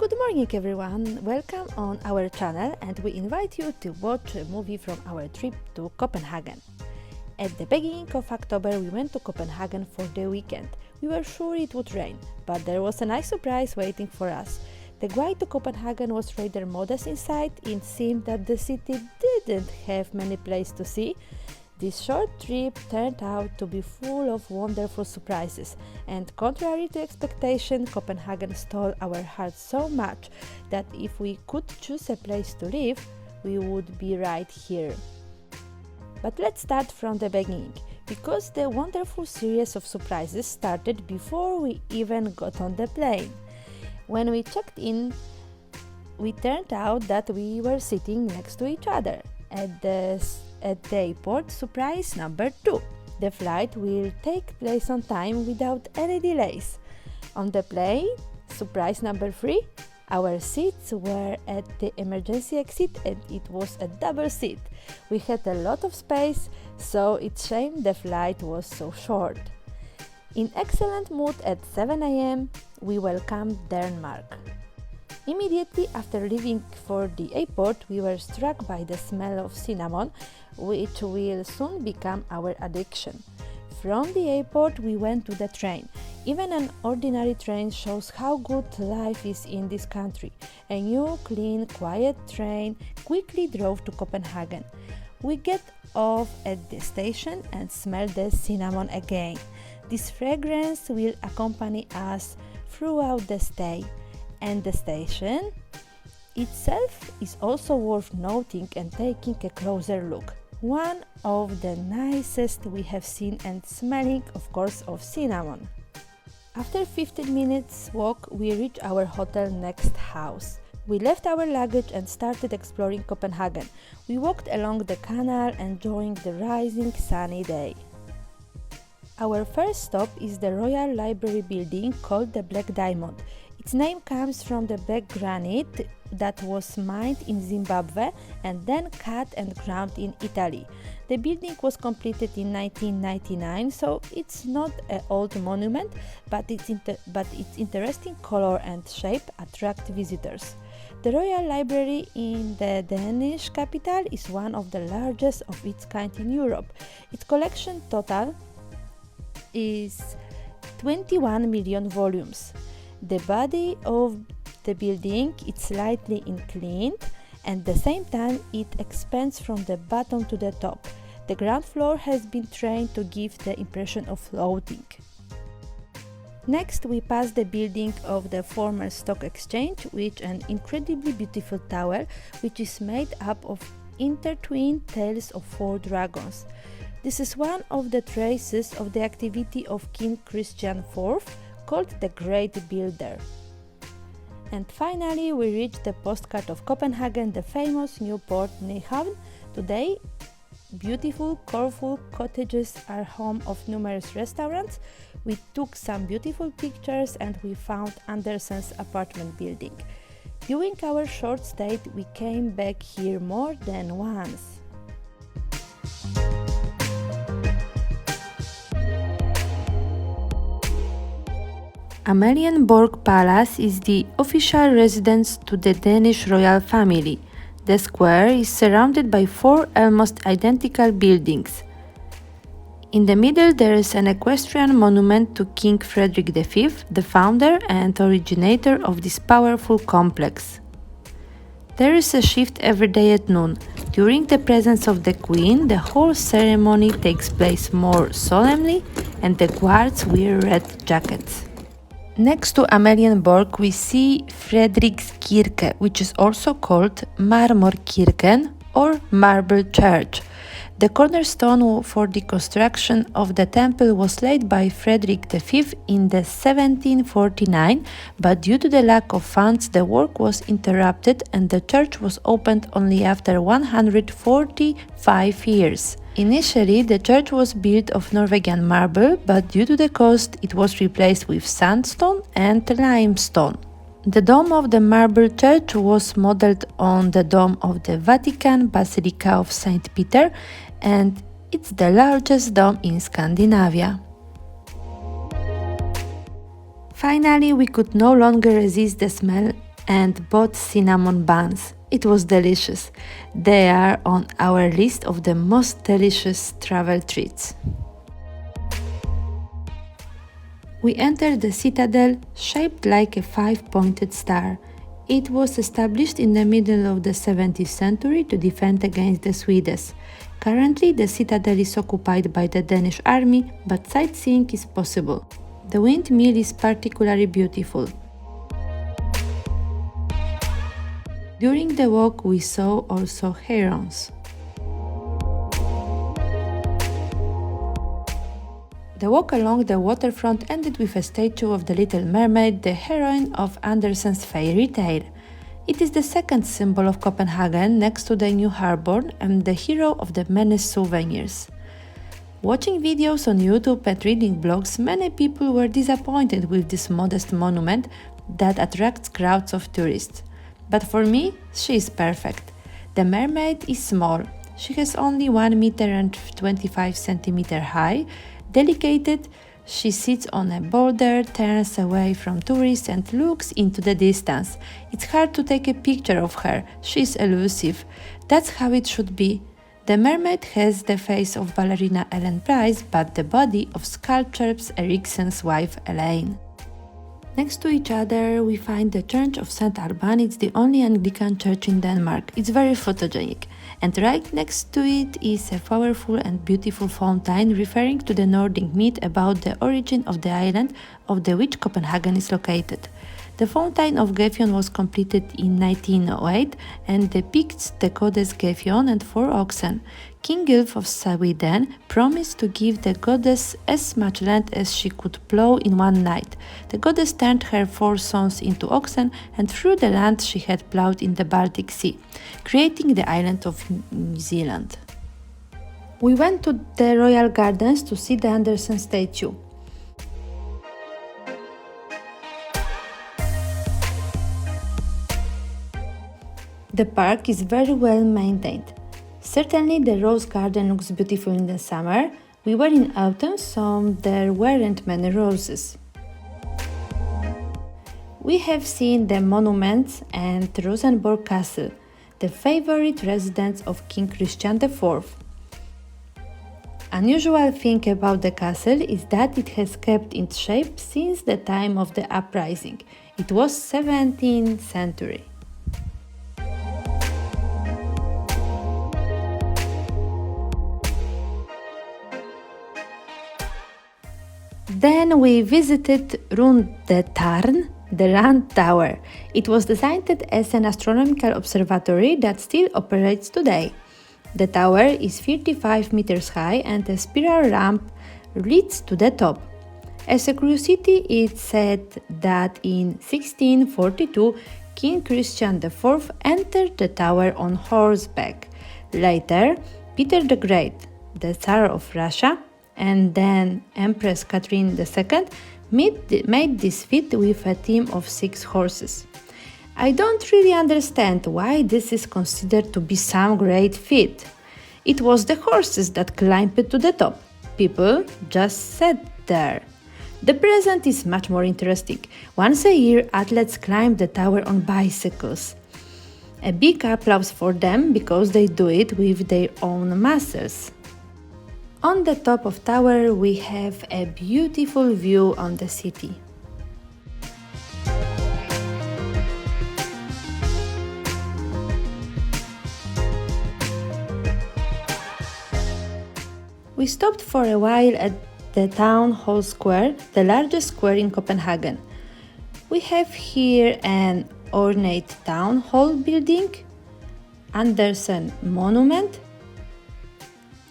Good morning everyone, welcome on our channel and we invite you to watch a movie from our trip to Copenhagen. At the beginning of October we went to Copenhagen for the weekend. We were sure it would rain, but there was a nice surprise waiting for us. The guide to Copenhagen was rather modest inside. It seemed that the city didn't have many places to see. This short trip turned out to be full of wonderful surprises, and contrary to expectation, Copenhagen stole our hearts so much that if we could choose a place to live, we would be right here. But let's start from the beginning, because the wonderful series of surprises started before we even got on the plane. When we checked in, it turned out that we were sitting next to each other. At the airport, surprise number 2. The flight will take place on time without any delays. On the plane, surprise number 3. Our seats were at the emergency exit and it was a double seat. We had a lot of space, so it's shame the flight was so short. In excellent mood at 7 a.m., we welcomed Denmark. Immediately after leaving for the airport, we were struck by the smell of cinnamon, which will soon become our addiction. From the airport, we went to the train. Even an ordinary train shows how good life is in this country. A new, clean, quiet train quickly drove to Copenhagen. We get off at the station and smell the cinnamon again. This fragrance will accompany us throughout the stay. And the station itself is also worth noting and taking a closer look. One of the nicest we have seen and smelling, of course, of cinnamon. After 15 minutes walk, we reached our hotel next house. We left our luggage and started exploring Copenhagen. We walked along the canal enjoying the rising sunny day. Our first stop is the Royal Library building called the Black Diamond. Its name comes from the black granite that was mined in Zimbabwe and then cut and ground in Italy. The building was completed in 1999, so it's not an old monument, but its interesting color and shape attract visitors. The Royal Library in the Danish capital is one of the largest of its kind in Europe. Its collection total is 21 million volumes. The body of the building is slightly inclined and at the same time it expands from the bottom to the top. The ground floor has been trained to give the impression of floating. Next we pass the building of the former stock exchange, with an incredibly beautiful tower which is made up of intertwined tails of 4 dragons. This is one of the traces of the activity of King Christian IV, called the Great Builder. And finally we reach the postcard of Copenhagen, the famous new port Nyhavn. Today, beautiful, colorful cottages are home of numerous restaurants. We took some beautiful pictures and we found Andersen's apartment building. During our short stay, we came back here more than once. Amalienborg Palace is the official residence to the Danish royal family. The square is surrounded by 4 almost identical buildings. In the middle there is an equestrian monument to King Frederick V, the founder and originator of this powerful complex. There is a shift every day at noon. During the presence of the Queen, the whole ceremony takes place more solemnly and the guards wear red jackets. Next to Amalienborg we see Fredrikskirke, which is also called Marmorkirken or Marble Church. The cornerstone for the construction of the temple was laid by Frederick V in 1749, but due to the lack of funds the work was interrupted and the church was opened only after 145 years. Initially, the church was built of Norwegian marble, but due to the cost, it was replaced with sandstone and limestone. The dome of the marble church was modeled on the dome of the Vatican Basilica of St. Peter, and it's the largest dome in Scandinavia. Finally, we could no longer resist the smell and bought cinnamon buns. It was delicious. They are on our list of the most delicious travel treats. We entered the citadel, shaped like a five-pointed star. It was established in the middle of the 17th century to defend against the Swedes. Currently, the citadel is occupied by the Danish army, but sightseeing is possible. The windmill is particularly beautiful. During the walk, we saw also herons. The walk along the waterfront ended with a statue of the Little Mermaid, the heroine of Andersen's fairy tale. It is the second symbol of Copenhagen next to the New Harbour and the hero of the many souvenirs. Watching videos on YouTube and reading blogs, many people were disappointed with this modest monument that attracts crowds of tourists. But for me, she is perfect. The mermaid is small. She has only 1 meter and 25 centimeter high. Delicate, she sits on a boulder, turns away from tourists and looks into the distance. It's hard to take a picture of her. She's elusive. That's how it should be. The mermaid has the face of ballerina Ellen Price, but the body of sculptress Eriksen's wife Elaine. Next to each other, we find the Church of St. Alban. It's the only Anglican church in Denmark. It's very photogenic. And right next to it is a powerful and beautiful fountain referring to the Nordic myth about the origin of the island of which Copenhagen is located. The fountain of Gefjon was completed in 1908 and depicts the goddess Gefjon and 4 oxen. King Gylf of Sweden promised to give the goddess as much land as she could plow in one night. The goddess turned her 4 sons into oxen and threw the land she had plowed in the Baltic Sea, creating the island of New Zealand. We went to the Royal Gardens to see the Andersen statue. The park is very well maintained. Certainly the rose garden looks beautiful in the summer. We were in autumn, so there weren't many roses. We have seen the monuments and Rosenborg Castle, the favorite residence of King Christian IV. Unusual thing about the castle is that it has kept its shape since the time of the uprising. It was 17th century. Then we visited Rundetarn, the Rand Tower. It was designed as an astronomical observatory that still operates today. The tower is 35 meters high and a spiral ramp leads to the top. As a curiosity, it's said that in 1642, King Christian IV entered the tower on horseback. Later, Peter the Great, the Tsar of Russia, and then Empress Catherine II made this feat with a team of 6 horses. I don't really understand why this is considered to be some great feat. It was the horses that climbed to the top. People just sat there. The present is much more interesting. Once a year, athletes climb the tower on bicycles. A big applause for them because they do it with their own muscles. On the top of tower, we have a beautiful view on the city. We stopped for a while at the Town Hall Square, the largest square in Copenhagen. We have here an ornate town hall building, Andersen monument,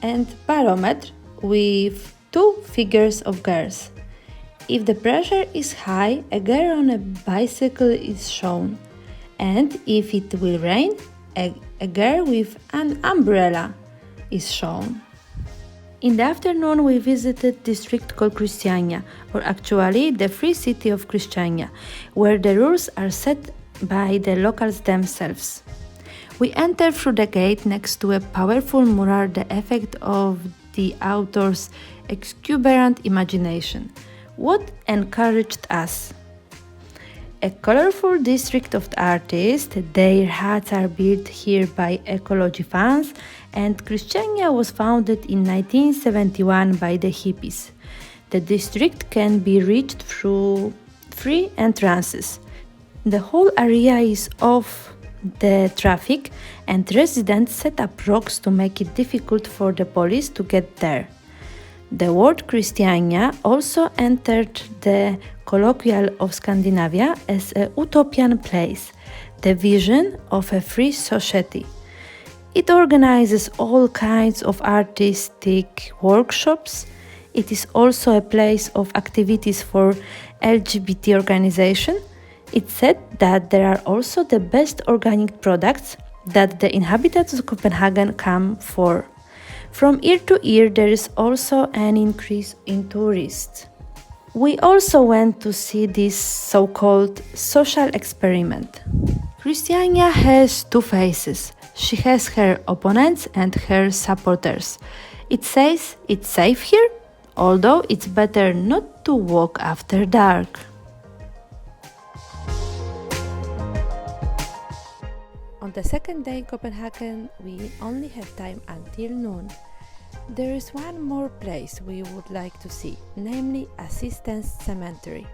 and barometer with 2 figures of girls. If the pressure is high, a girl on a bicycle is shown, and if it will rain, a girl with an umbrella is shown. In the afternoon, we visited district called Christiania, or actually the free city of Christiania, where the rules are set by the locals themselves. We enter through the gate next to a powerful mural, the effect of the author's exuberant imagination. What encouraged us? A colorful district of artists. Their hats are built here by ecology fans, and Christiania was founded in 1971 by the hippies. The district can be reached through free entrances. The whole area is off the traffic, and residents set up rocks to make it difficult for the police to get there. The word Christiania also entered the colloquial of Scandinavia as a utopian place, the vision of a free society. It organizes all kinds of artistic workshops. It is also a place of activities for LGBT organization. It's said that there are also the best organic products that the inhabitants of Copenhagen come for. From year to year, there is also an increase in tourists. We also went to see this so-called social experiment. Christiania has two faces. She has her opponents and her supporters. It says it's safe here, although it's better not to walk after dark. On the second day in Copenhagen, we only have time until noon. There is one more place we would like to see, namely Assistance Cemetery.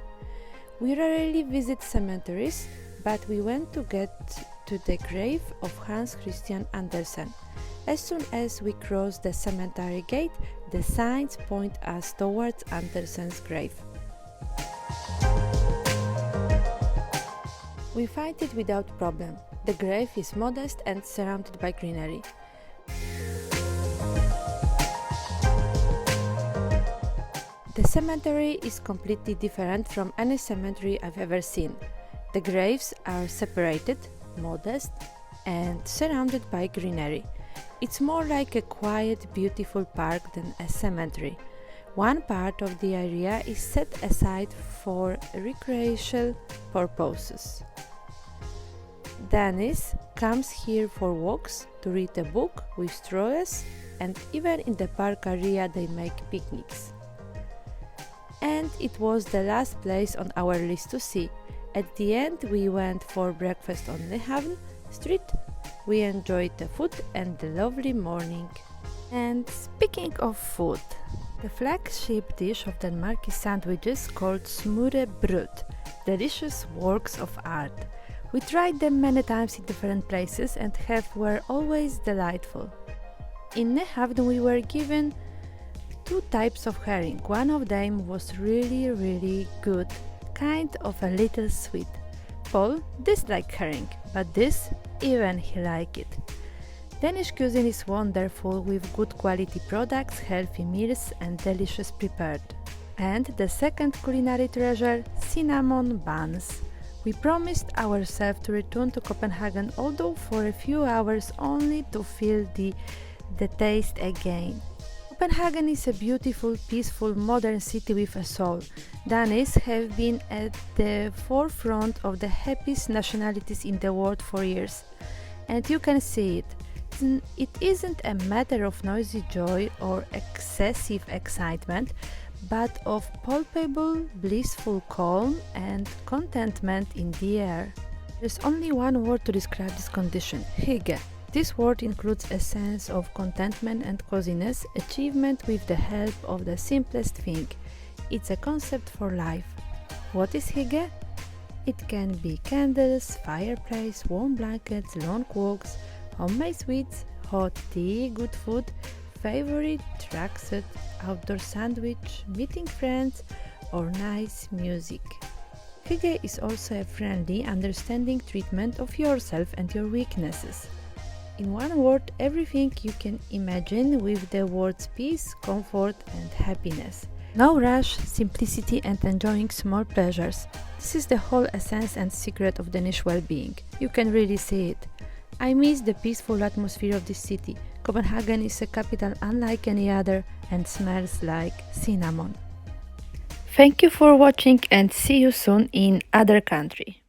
We rarely visit cemeteries, but we went to get to the grave of Hans Christian Andersen. As soon as we cross the cemetery gate, the signs point us towards Andersen's grave. We find it without problem. The grave is modest and surrounded by greenery. The cemetery is completely different from any cemetery I've ever seen. The graves are separated, modest, and surrounded by greenery. It's more like a quiet, beautiful park than a cemetery. One part of the area is set aside for recreational purposes. Dennis comes here for walks, to read a book with strollers, and even in the park area they make picnics. And it was the last place on our list to see. At the end we went for breakfast on Nyhavn Street. We enjoyed the food and the lovely morning. And speaking of food, the flagship dish of Denmark is sandwiches called smørrebrød, delicious works of art. We tried them many times in different places and were always delightful. In Nyhavn we were given two types of herring. One of them was really good, kind of a little sweet. Paul disliked herring, but this, even he liked it. Danish cuisine is wonderful with good quality products, healthy meals and delicious prepared. And the second culinary treasure, cinnamon buns. We promised ourselves to return to Copenhagen, although for a few hours only to feel the taste again. Copenhagen is a beautiful, peaceful, modern city with a soul. Danes have been at the forefront of the happiest nationalities in the world for years. And you can see it. It isn't a matter of noisy joy or excessive excitement, but of palpable, blissful calm and contentment in the air. There's only one word to describe this condition: hygge. This word includes a sense of contentment and coziness, achievement with the help of the simplest thing. It's a concept for life. What is hygge? It can be candles, fireplace, warm blankets, long walks, homemade sweets, hot tea, good food, favorite tracksuit, outdoor sandwich, meeting friends, or nice music. Hygge is also a friendly, understanding treatment of yourself and your weaknesses. In one word, everything you can imagine with the words peace, comfort and happiness. No rush, simplicity and enjoying small pleasures. This is the whole essence and secret of Danish well-being. You can really see it. I miss the peaceful atmosphere of this city. Copenhagen is a capital unlike any other and smells like cinnamon. Thank you for watching and see you soon in other country.